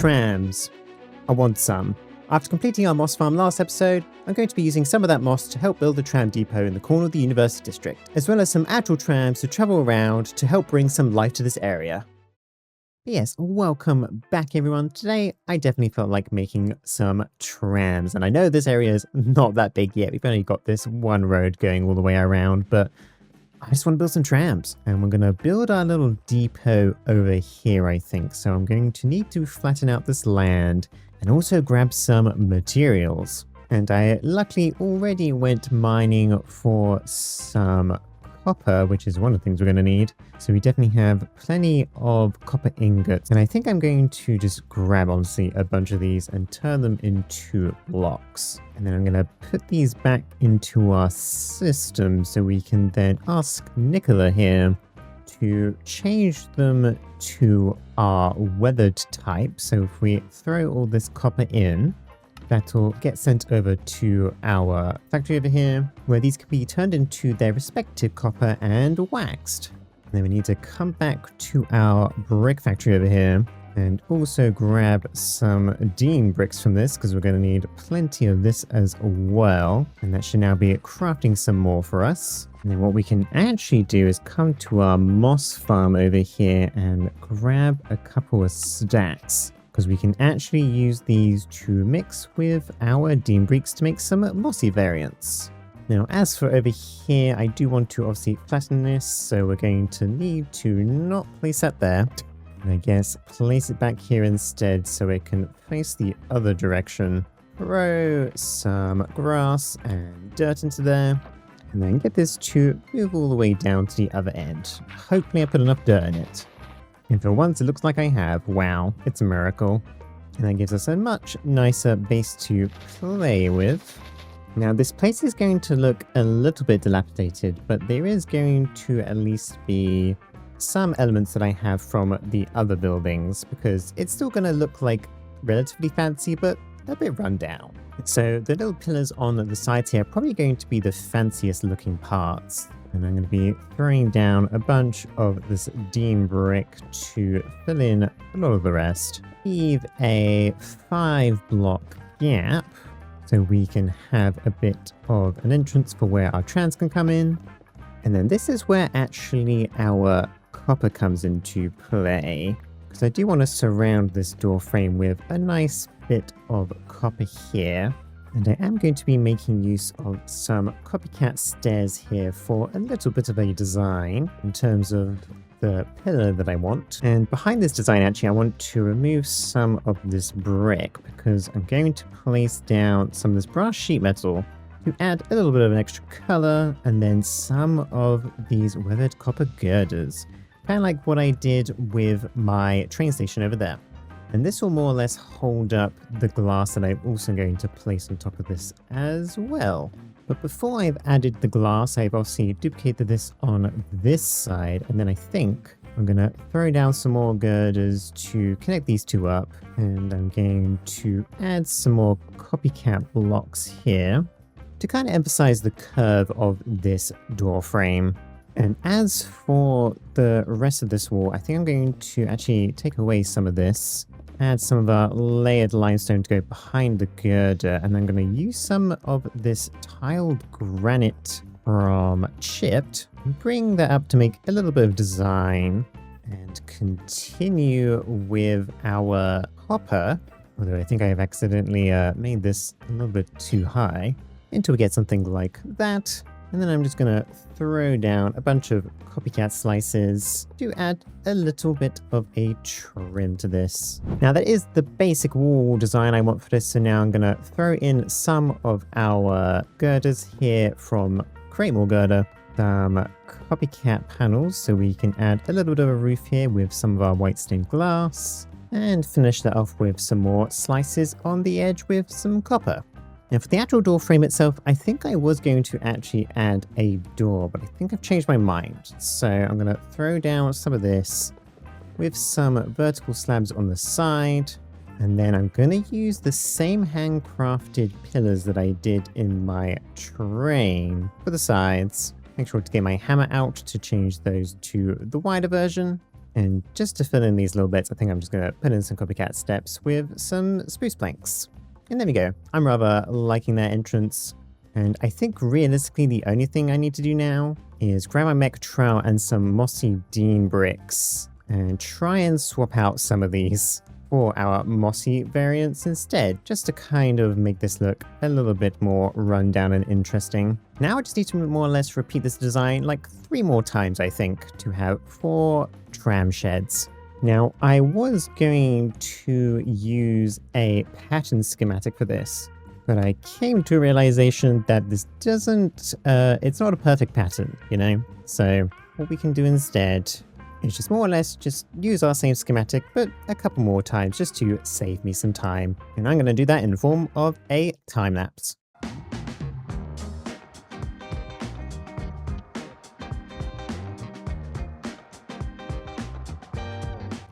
Trams. I want some. After completing our moss farm last episode, I'm going to be using some of that moss to help build the Tram Depot in the corner of the University District, as well as some actual trams to travel around to help bring some life to this area. Yes, welcome back everyone. Today I definitely felt like making some trams, and I know this area is not that big yet. We've only got this one road going all the way around, but I just want to build some trams, and we're going to build our little depot over here, I think. So I'm going to need to flatten out this land and also grab some materials. And I luckily already went mining for some copper, which is one of the things we're going to need. So we definitely have plenty of copper ingots. And I think I'm going to just grab, honestly, a bunch of these and turn them into blocks. And then I'm going to put these back into our system so we can then ask Nicola here to change them to our weathered type. So if we throw all this copper in, that'll get sent over to our factory over here, where these can be turned into their respective copper and waxed. And then we need to come back to our brick factory over here and also grab some Dean bricks from this, because we're going to need plenty of this as well. And that should now be crafting some more for us. And then what we can actually do is come to our moss farm over here and grab a couple of stacks, because we can actually use these to mix with our Dean bricks to make some mossy variants. Now, as for over here, I do want to obviously flatten this, so we're going to need to not place that there. And I guess place it back here instead so it can face the other direction. Throw some grass and dirt into there, and then get this to move all the way down to the other end. Hopefully I put enough dirt in it. And for once it looks like I have. Wow, it's a miracle. And that gives us a much nicer base to play with. Now this place is going to look a little bit dilapidated, but there is going to at least be some elements that I have from the other buildings, because it's still going to look like relatively fancy, but a bit run down. So the little pillars on the sides here are probably going to be the fanciest looking parts. And I'm going to be throwing down a bunch of this Dean brick to fill in a lot of the rest. Leave a 5-block gap so we can have a bit of an entrance for where our trams can come in. And then this is where actually our copper comes into play, because I do want to surround this door frame with a nice bit of copper here. And I am going to be making use of some copycat stairs here for a little bit of a design in terms of the pillar that I want. And behind this design, actually, I want to remove some of this brick, because I'm going to place down some of this brass sheet metal to add a little bit of an extra color, and then some of these weathered copper girders, kind of like what I did with my train station over there. And this will more or less hold up the glass that I'm also going to place on top of this as well. But before I've added the glass, I've obviously duplicated this on this side, and then I think I'm going to throw down some more girders to connect these two up, and I'm going to add some more copycat blocks here to kind of emphasize the curve of this door frame. And as for the rest of this wall, I think I'm going to actually take away some of this, add some of our layered limestone to go behind the girder, and I'm going to use some of this tiled granite from Chipped, and bring that up to make a little bit of design, and continue with our copper, although I think I have accidentally made this a little bit too high, until we get something like that. And then I'm just going to throw down a bunch of copycat slices to add a little bit of a trim to this. Now that is the basic wall design I want for this, so now I'm going to throw in some of our girders here from Createmod Girder, some copycat panels so we can add a little bit of a roof here with some of our white stained glass, and finish that off with some more slices on the edge with some copper. Now for the actual door frame itself, I think I was going to actually add a door, but I think I've changed my mind. So I'm going to throw down some of this with some vertical slabs on the side, and then I'm going to use the same handcrafted pillars that I did in my train for the sides. Make sure to get my hammer out to change those to the wider version. And just to fill in these little bits, I think I'm just going to put in some copycat steps with some spruce planks. And there we go. I'm rather liking that entrance. And I think realistically the only thing I need to do now is grab my mech trowel and some mossy Dean bricks and try and swap out some of these for our mossy variants instead, just to kind of make this look a little bit more run down and interesting. Now I just need to more or less repeat this design like 3 more times, I think, to have 4 tram sheds. Now I was going to use a pattern schematic for this, but I came to a realization that this doesn't, it's not a perfect pattern, you know? So what we can do instead is just more or less just use our same schematic, but a couple more times just to save me some time. And I'm going to do that in the form of a time lapse.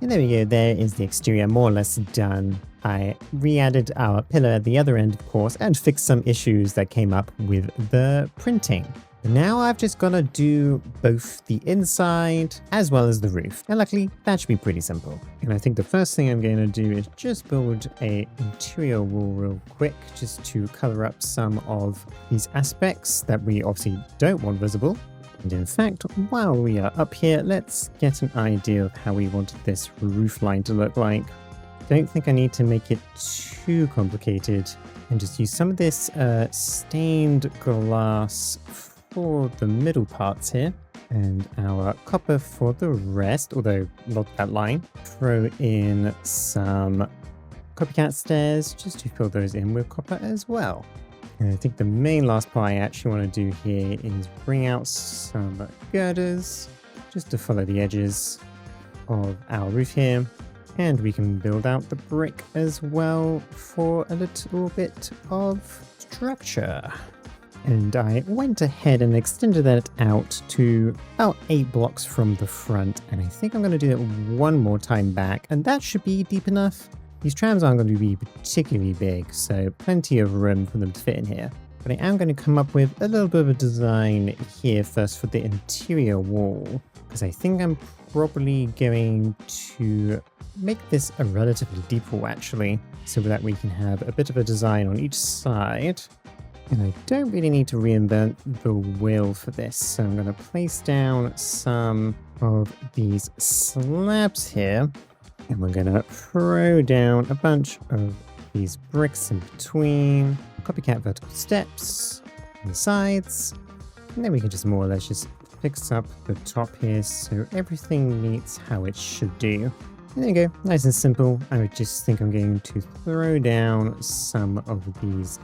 And there we go, there is the exterior more or less done. I re-added our pillar at the other end, of course, and fixed some issues that came up with the printing. Now I've just got to do both the inside as well as the roof. And luckily, that should be pretty simple. And I think the first thing I'm going to do is just build a interior wall real quick, just to cover up some of these aspects that we obviously don't want visible. And in fact, while we are up here, let's get an idea of how we want this roof line to look like. Don't think I need to make it too complicated, and just use some of this stained glass for the middle parts here, and our copper for the rest, although not that line. Throw in some copycat stairs just to fill those in with copper as well. And I think the main last part I actually want to do here is bring out some girders just to follow the edges of our roof here. And we can build out the brick as well for a little bit of structure. And I went ahead and extended that out to about 8 blocks from the front. And I think I'm going to do it one more time back, and that should be deep enough. These trams aren't going to be particularly big, so plenty of room for them to fit in here. But I am going to come up with a little bit of a design here first for the interior wall, because I think I'm probably going to make this a relatively deep wall actually, so that we can have a bit of a design on each side. And I don't really need to reinvent the wheel for this, so I'm going to place down some of these slabs here, and we're going to throw down a bunch of these bricks in between, copycat vertical steps on the sides, and then we can just more or less just fix up the top here so everything meets how it should do. And there you go, nice and simple. I would just think I'm going to throw down some of these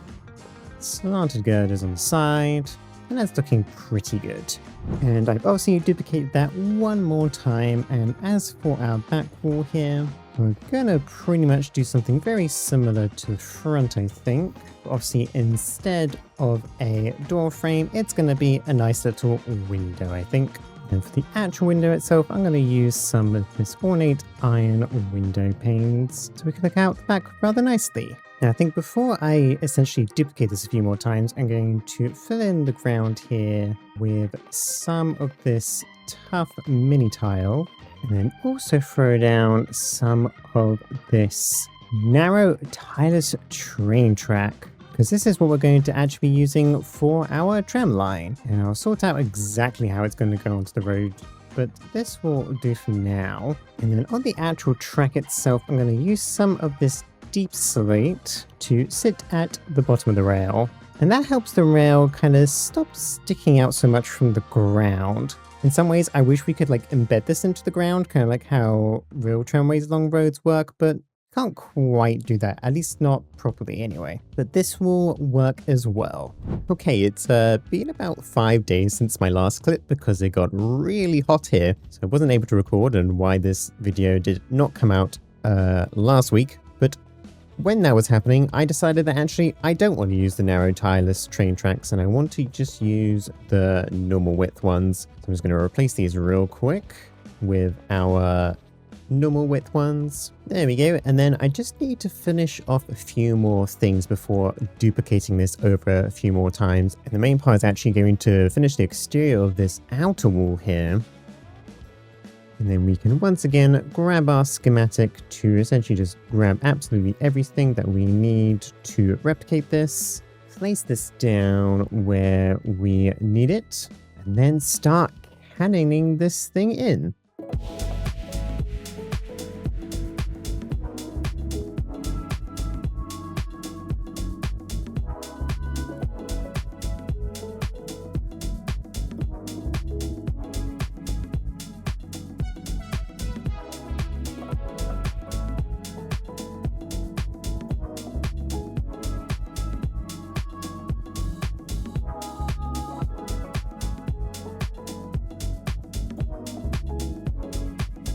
slanted girders on the side, and that's looking pretty good. And I've obviously duplicated that one more time, and as for our back wall here, we're gonna pretty much do something very similar to the front, I think. Obviously, instead of a door frame, it's gonna be a nice little window, I think. And for the actual window itself, I'm gonna use some of this ornate iron window panes so we can look out the back rather nicely. Now, I think before I essentially duplicate this a few more times, I'm going to fill in the ground here with some of this tough mini tile, and then also throw down some of this narrow tileless train track, because this is what we're going to actually be using for our tram line. And I'll sort out exactly how it's going to go onto the road, but this will do for now. And then on the actual track itself, I'm going to use some of this deep slate to sit at the bottom of the rail, and that helps the rail kind of stop sticking out so much from the ground. In some ways I wish we could like embed this into the ground, kind of like how real tramways along roads work, but can't quite do that, at least not properly anyway. But this will work as well. Okay, it's been about 5 days since my last clip because it got really hot here, so I wasn't able to record, and why this video did not come out last week. But when that was happening, I decided that actually I don't want to use the narrow tileless train tracks, and I want to just use the normal width ones. So I'm just going to replace these real quick with our normal width ones. There we go. And then I just need to finish off a few more things before duplicating this over a few more times. And the main part is actually going to finish the exterior of this outer wall here. And then we can once again grab our schematic to essentially just grab absolutely everything that we need to replicate this. Place this down where we need it, and then start cannoning this thing in.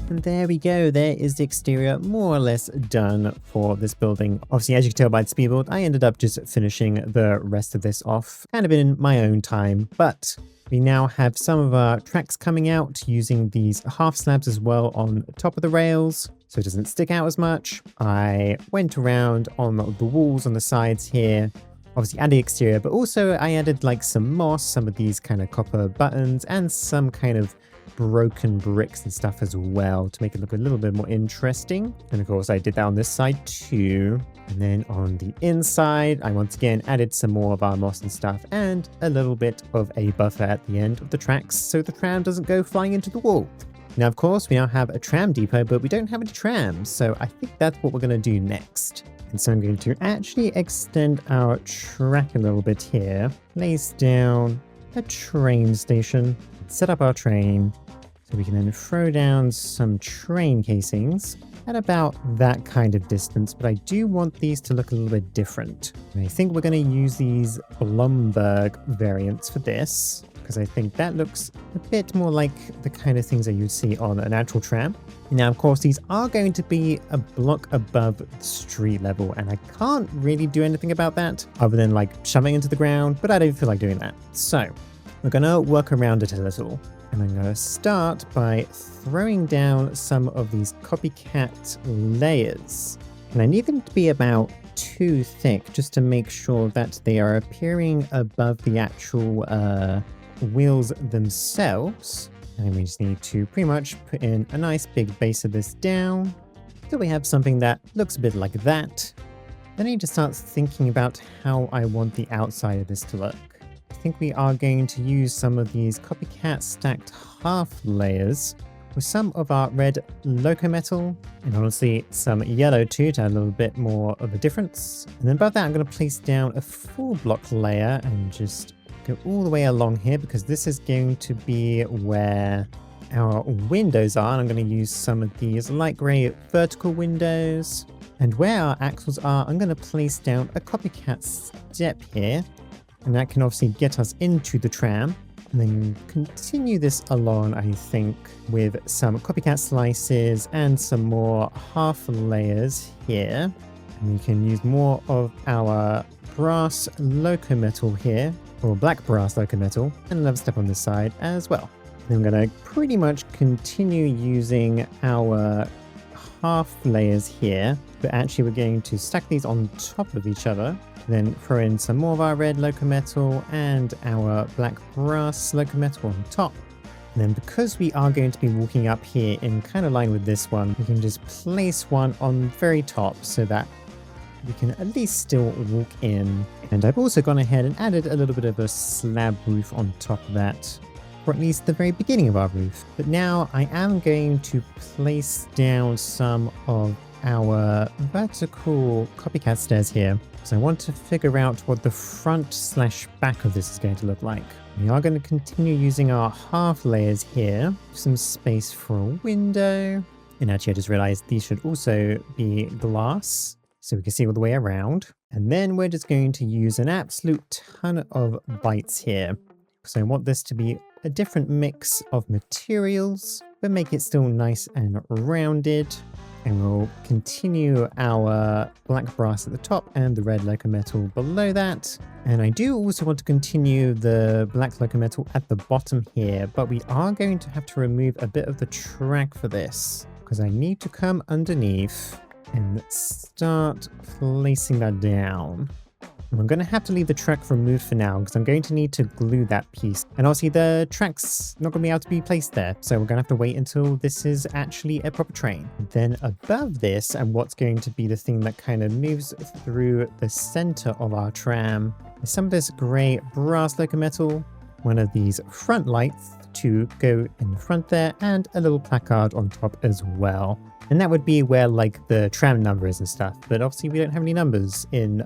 And there we go, there is the exterior more or less done for this building. Obviously, as you can tell by the speed build, I ended up just finishing the rest of this off kind of in my own time. But we now have some of our tracks coming out using these half slabs as well on top of the rails, so it doesn't stick out as much. I went around on the walls on the sides here, obviously added the exterior, but also I added like some moss, some of these kind of copper buttons, and some kind of broken bricks and stuff as well to make it look a little bit more interesting. And of course I did that on this side too. And then on the inside, I once again added some more of our moss and stuff and a little bit of a buffer at the end of the tracks so the tram doesn't go flying into the wall. Now, of course, we now have a tram depot, but we don't have any trams. So I think that's what we're going to do next. And so I'm going to actually extend our track a little bit here, place down a train station, set up our train, so we can then throw down some train casings at about that kind of distance, but I do want these to look a little bit different. And I think we're going to use these Blomberg variants for this, because I think that looks a bit more like the kind of things that you'd see on an actual tram. Now, of course, these are going to be a block above the street level, and I can't really do anything about that other than like shoving into the ground, but I don't feel like doing that. So we're going to work around it a little. And I'm going to start by throwing down some of these copycat layers. And I need them to be about 2 thick just to make sure that they are appearing above the actual wheels themselves. And we just need to pretty much put in a nice big base of this down. So we have something that looks a bit like that. Then I need to start thinking about how I want the outside of this to look. I think we are going to use some of these copycat stacked half layers with some of our red loco metal and honestly some yellow too to add a little bit more of a difference. And then above that I'm going to place down a full block layer and just go all the way along here because this is going to be where our windows are, and I'm going to use some of these light grey vertical windows. And where our axles are, I'm going to place down a copycat step here. And that can obviously get us into the tram. And then continue this along, I think, with some copycat slices and some more half layers here. And we can use more of our brass loco metal here, or black brass loco metal, and another step on this side as well. And I'm going to pretty much continue using our half layers here, but actually we're going to stack these on top of each other. Then throw in some more of our red loco metal and our black brass loco metal on top. And then because we are going to be walking up here in kind of line with this one, we can just place one on the very top so that we can at least still walk in. And I've also gone ahead and added a little bit of a slab roof on top of that, or at least the very beginning of our roof. But now I am going to place down some of our vertical copycat stairs here. So I want to figure out what the front/back of this is going to look like. We are going to continue using our half layers here. Some space for a window. And actually I just realized these should also be glass so we can see all the way around. And then we're just going to use an absolute ton of bites here. So I want this to be a different mix of materials, but make it still nice and rounded. And we'll continue our black brass at the top and the red loco metal below that. And I do also want to continue the black loco metal at the bottom here, but we are going to have to remove a bit of the track for this because I need to come underneath and start placing that down. I'm going to have to leave the track removed for now because I'm going to need to glue that piece. And obviously the track's not going to be able to be placed there. So we're going to have to wait until this is actually a proper train. Then above this, and what's going to be the thing that kind of moves through the center of our tram, is some of this grey brass locometal, one of these front lights to go in the front there, and a little placard on top as well. And that would be where like the tram number is and stuff. But obviously we don't have any numbers in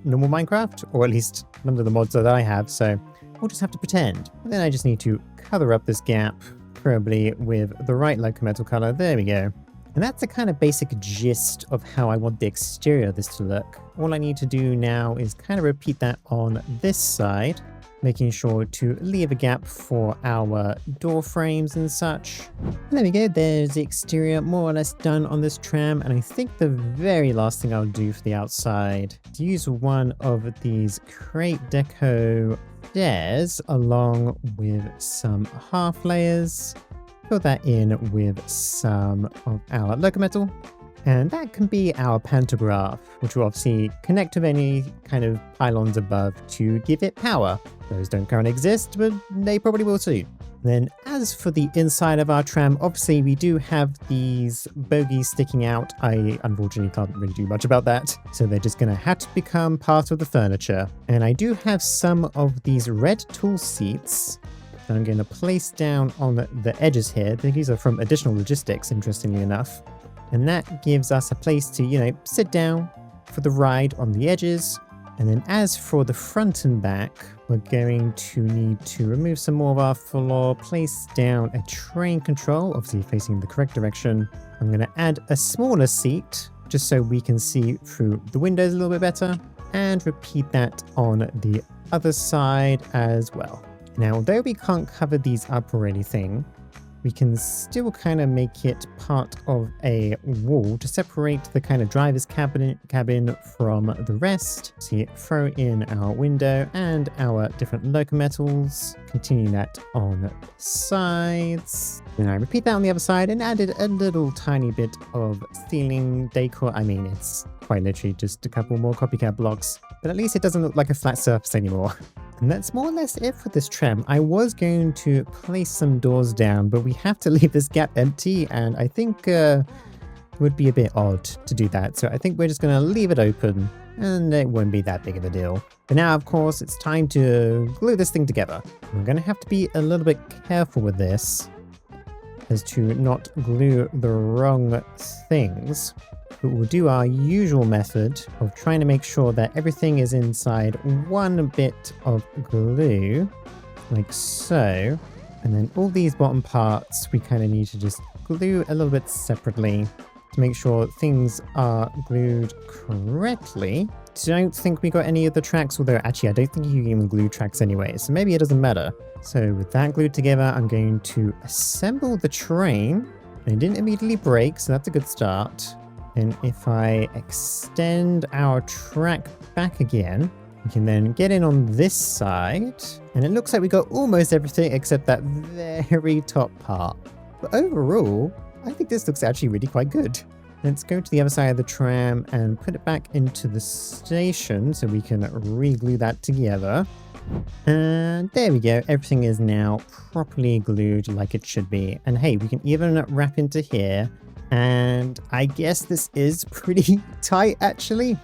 normal Minecraft, or at least none of the mods that I have. So we'll just have to pretend. And then I just need to cover up this gap, probably with the right locometal color. There we go. And that's the kind of basic gist of how I want the exterior of this to look. All I need to do now is kind of repeat that on this side, making sure to leave a gap for our door frames and such. And there we go, there's the exterior more or less done on this tram, and I think the very last thing I'll do for the outside is use one of these Create Deco stairs along with some half layers. Fill that in with some of our locometal. And that can be our pantograph, which will obviously connect with any kind of pylons above to give it power. Those don't currently exist, but they probably will soon. Then as for the inside of our tram, obviously we do have these bogies sticking out. I unfortunately can't really do much about that, so they're just going to have to become part of the furniture. And I do have some of these red tool seats that I'm going to place down on the edges here. These are from Additional Logistics, interestingly enough. And that gives us a place to, sit down for the ride on the edges. And then as for the front and back, we're going to need to remove some more of our floor, place down a train control, obviously facing the correct direction. I'm going to add a smaller seat just so we can see through the windows a little bit better, and repeat that on the other side as well. Now, although we can't cover these up or anything, we can still kind of make it part of a wall to separate the kind of driver's cabin from the rest. So throw in our window and our different locometals, continue that on the sides. Then I repeat that on the other side and added a little tiny bit of ceiling decor. I mean, it's quite literally just a couple more copycat blocks, but at least it doesn't look like a flat surface anymore. And that's more or less it for this tram. I was going to place some doors down, but we have to leave this gap empty, and I think it would be a bit odd to do that. So I think we're just going to leave it open, and it won't be that big of a deal. But now, of course, it's time to glue this thing together. I'm going to have to be a little bit careful with this, as to not glue the wrong things. But we'll do our usual method of trying to make sure that everything is inside one bit of glue, like so. And then all these bottom parts, we kind of need to just glue a little bit separately to make sure things are glued correctly. Don't think we got any of the tracks, although actually I don't think you can even glue tracks anyway, so maybe it doesn't matter. So with that glued together, I'm going to assemble the train. And it didn't immediately break, so that's a good start. And if I extend our track back again, we can then get in on this side. And it looks like we got almost everything except that very top part. But overall, I think this looks actually really quite good. Let's go to the other side of the tram and put it back into the station so we can re-glue that together. And there we go. Everything is now properly glued like it should be. And hey, we can even wrap into here. And I guess this is pretty tight, actually.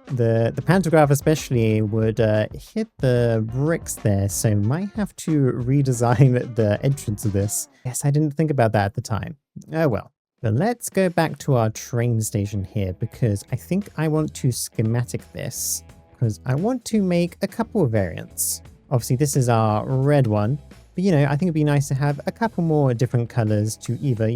The pantograph especially would hit the bricks there, so might have to redesign the entrance of this. Yes, I didn't think about that at the time. Oh well. But let's go back to our train station here, because I think I want to schematic this, because I want to make a couple of variants. Obviously, this is our red one. But, I think it'd be nice to have a couple more different colors to either,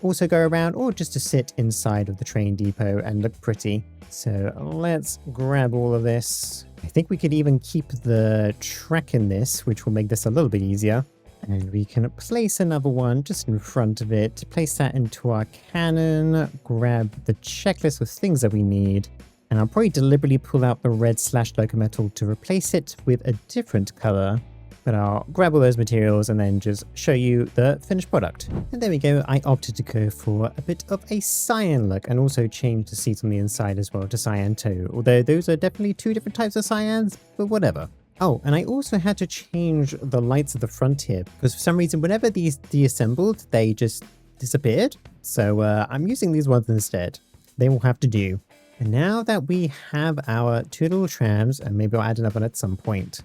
also go around or just to sit inside of the train depot and look pretty. So let's grab all of this. I think we could even keep the track in this, which will make this a little bit easier. And we can place another one just in front of it, place that into our cannon, grab the checklist with things that we need. And I'll probably deliberately pull out the red /locometal to replace it with a different color. But I'll grab all those materials and then just show you the finished product. And there we go. I opted to go for a bit of a cyan look and also change the seats on the inside as well to cyan too. Although those are definitely two different types of cyans, but whatever. Oh, and I also had to change the lights at the front here because for some reason, whenever these deassembled, they just disappeared. So I'm using these ones instead. They will have to do. And now that we have our two little trams, and maybe I'll add another one at some point,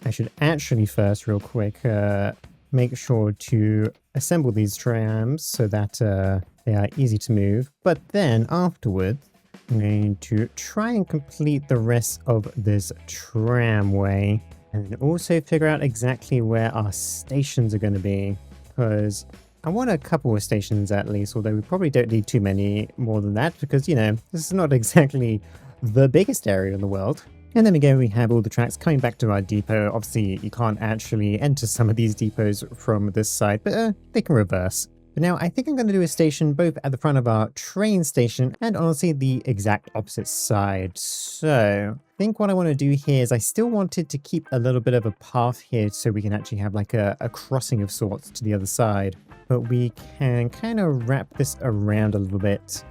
I should actually first real quick make sure to assemble these trams so that they are easy to move. But then afterwards, I'm going to try and complete the rest of this tramway and also figure out exactly where our stations are going to be, because I want a couple of stations at least, although we probably don't need too many more than that because, you know, this is not exactly the biggest area in the world. And then again, we have all the tracks coming back to our depot. Obviously, you can't actually enter some of these depots from this side, but they can reverse. But now I think I'm going to do a station both at the front of our train station and honestly the exact opposite side. So I think what I want to do here is I still wanted to keep a little bit of a path here so we can actually have like a crossing of sorts to the other side. But we can kind of wrap this around a little bit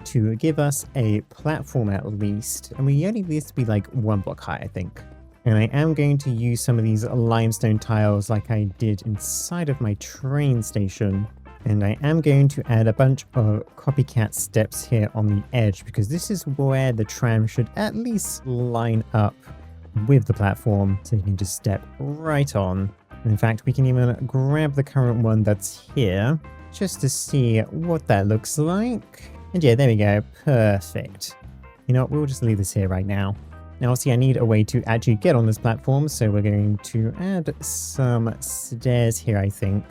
to give us a platform at least. And we only need this to be like 1 block high, I think. And I am going to use some of these limestone tiles like I did inside of my train station. And I am going to add a bunch of copycat steps here on the edge because this is where the tram should at least line up with the platform. So you can just step right on. And in fact, we can even grab the current one that's here just to see what that looks like. And yeah, there we go. Perfect. You know what? We'll just leave this here right now. Now, see, I need a way to actually get on this platform, so we're going to add some stairs here, I think.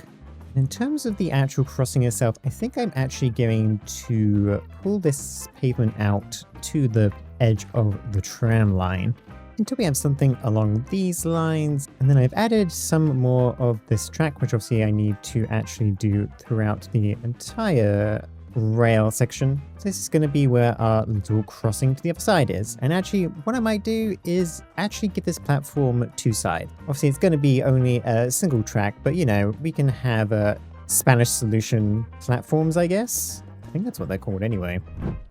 In terms of the actual crossing itself, I think I'm actually going to pull this pavement out to the edge of the tram line until we have something along these lines. And then I've added some more of this track, which obviously I need to actually do throughout the entire rail section. So this is going to be where our little crossing to the other side is. And actually what I might do is actually give this platform 2 sides. Obviously it's going to be only a single track, but you know, we can have a Spanish solution platforms, I guess. I think that's what they're called anyway.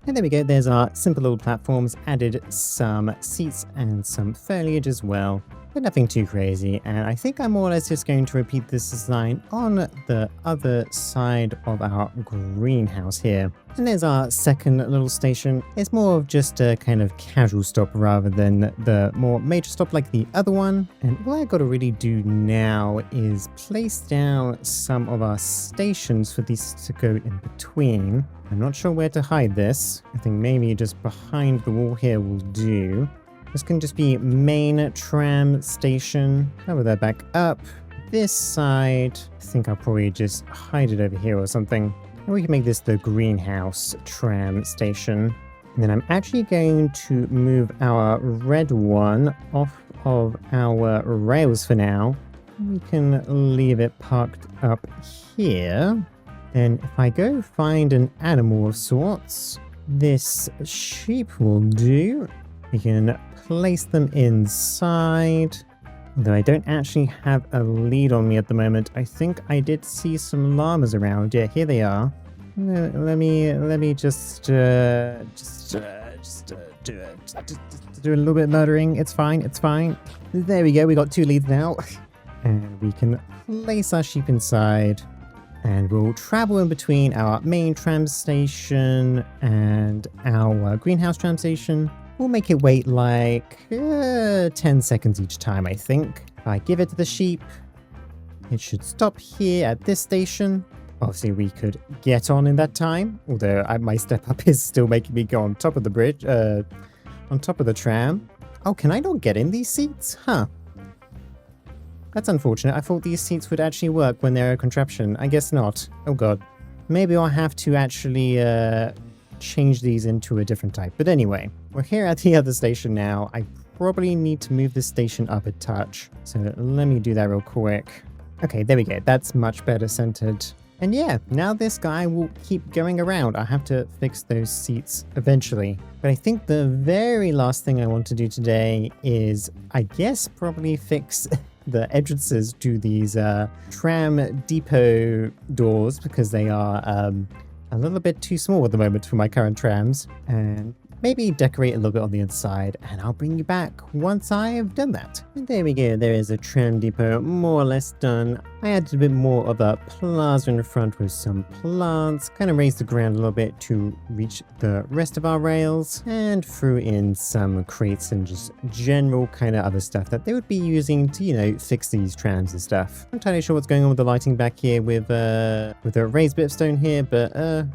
And there we go. There's our simple little platforms, added some seats and some foliage as well. But nothing too crazy, and I think I'm more or less just going to repeat this design on the other side of our greenhouse here. And there's our second little station. It's more of just a kind of casual stop rather than the more major stop like the other one. And all I got to really do now is place down some of our stations for these to go in between. I'm not sure where to hide this. I think maybe just behind the wall here will do. This can just be main tram station. Cover that back up. This side, I think I'll probably just hide it over here or something. And we can make this the greenhouse tram station. And then I'm actually going to move our red one off of our rails for now. We can leave it parked up here. And if I go find an animal of sorts, this sheep will do. We can place them inside. Though I don't actually have a lead on me at the moment. I think I did see some llamas around. Yeah, here they are. Let me just do a little bit of murdering. It's fine. It's fine. There we go. We got 2 leads now, and we can place our sheep inside. And we'll travel in between our main tram station and our greenhouse tram station. We'll make it wait like 10 seconds each time, I think. If I give it to the sheep, it should stop here at this station. Obviously, we could get on in that time, although my step up is still making me go on top of the bridge, on top of the tram. Oh, can I not get in these seats? Huh. That's unfortunate. I thought these seats would actually work when they're a contraption. I guess not. Oh god. Maybe I'll have to actually change these into a different type. But anyway, we're here at the other station now. I probably need to move this station up a touch. So let me do that real quick. Okay, there we go. That's much better centered. And yeah, now this guy will keep going around. I have to fix those seats eventually. But I think the very last thing I want to do today is, I guess, probably fix the entrances to these Tram Depot doors because they are a little bit too small at the moment for my current trams, and maybe decorate a little bit on the inside, and I'll bring you back once I have done that. And there we go, there is a Tram Depot more or less done. I added a bit more of a plaza in the front with some plants, kind of raised the ground a little bit to reach the rest of our rails, and threw in some crates and just general kind of other stuff that they would be using to, you know, fix these trams and stuff. I'm not entirely sure what's going on with the lighting back here with a raised bit of stone here, but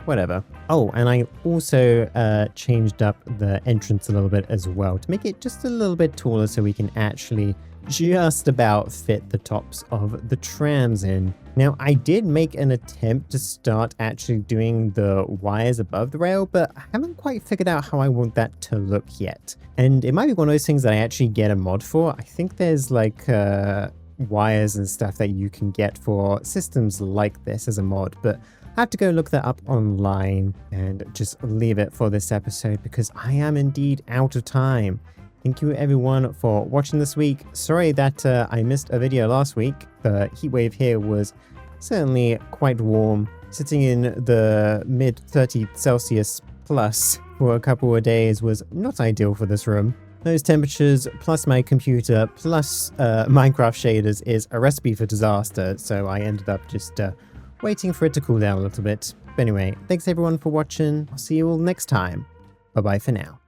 whatever. Oh, and I also changed up the entrance a little bit as well to make it just a little bit taller so we can actually just about fit the tops of the trams in. Now, I did make an attempt to start actually doing the wires above the rail, but I haven't quite figured out how I want that to look yet. And it might be one of those things that I actually get a mod for. I think there's like wires and stuff that you can get for systems like this as a mod, but I have to go look that up online and just leave it for this episode because I am indeed out of time. Thank you everyone for watching this week. Sorry that I missed a video last week. The heat wave here was certainly quite warm, sitting in the mid 30 Celsius plus for a couple of days was not ideal for this room. Those temperatures plus my computer plus Minecraft shaders is a recipe for disaster, so I ended up just waiting for it to cool down a little bit. But anyway, thanks everyone for watching. I'll see you all next time. Bye bye for now.